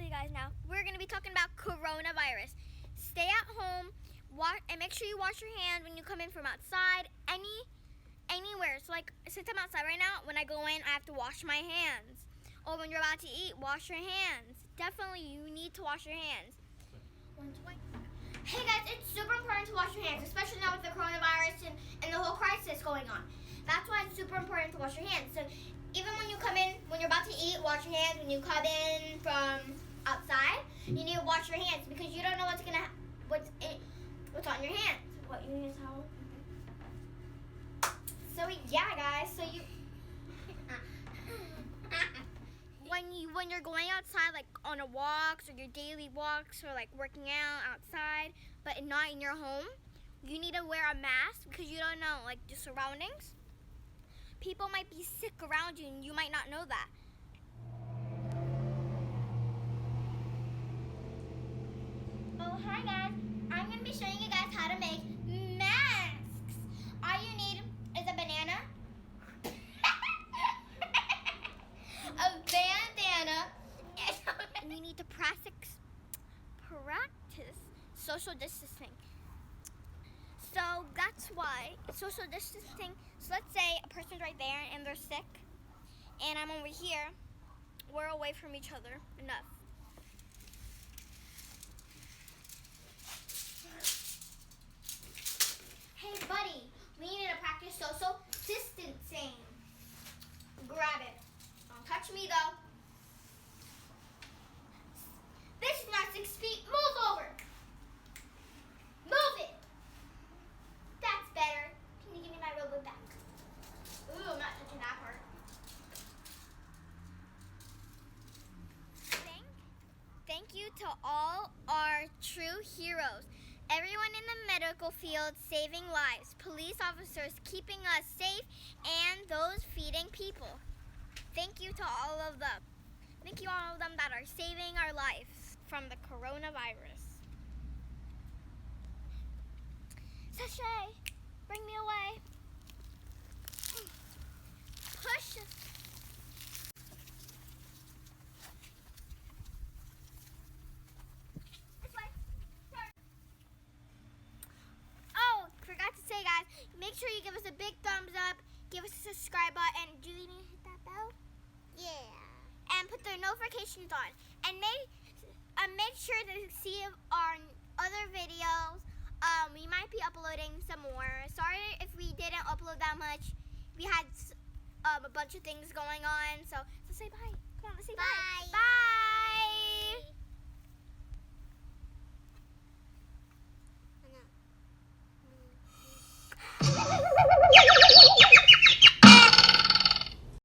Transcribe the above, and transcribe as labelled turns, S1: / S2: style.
S1: tell you guys now. We're going to be talking about coronavirus. Stay at home, and make sure you wash your hands when you come in from outside, anywhere. So like, since I'm outside right now, when I go in, I have to wash my hands. Or when you're about to eat, wash your hands. Definitely, you need to wash your hands. Hey guys, it's super important to wash your hands, especially now with the coronavirus and the whole crisis going on. That's why it's super important to wash your hands. So even when you come in, when you're about to eat, wash your hands. When you come in from outside, you need to wash your hands because you don't know what's on your hands. What, you need a towel? So yeah, guys. So you when you're going outside, like on a walks or your daily walks or like working out outside, but not in your home, you need to wear a mask because you don't know like the surroundings. People might be sick around you and you might not know that. Oh, hi guys. I'm going to be showing you guys how to make masks. All you need is a banana, a bandana, and you need to practice social distancing. So that's why social distancing. So let's say a person's right there and they're sick, and I'm over here. We're away from each other enough. Hey buddy, we need to practice social distancing. Grab it. Don't touch me though. This is not 6 feet. Move over. Move it. That's better. Can you give me my robot back? Ooh, I'm not touching that part. Thank you to all our true heroes. Everyone in the medical field saving lives, police officers keeping us safe, and those feeding people. Thank you to all of them. Thank you all of them that are saving our lives from the coronavirus. Sashay, bring me away. Push. This way. Turn. Oh, forgot to say, guys, make sure you give us a big thumbs up, give us a subscribe button. Do you need to hit that bell? Yeah. And put the notifications on. And make sure to see our other videos. We might be uploading some more. Sorry if we didn't upload that much. We had a bunch of things going on. So say bye. Come on, let's say bye. Bye.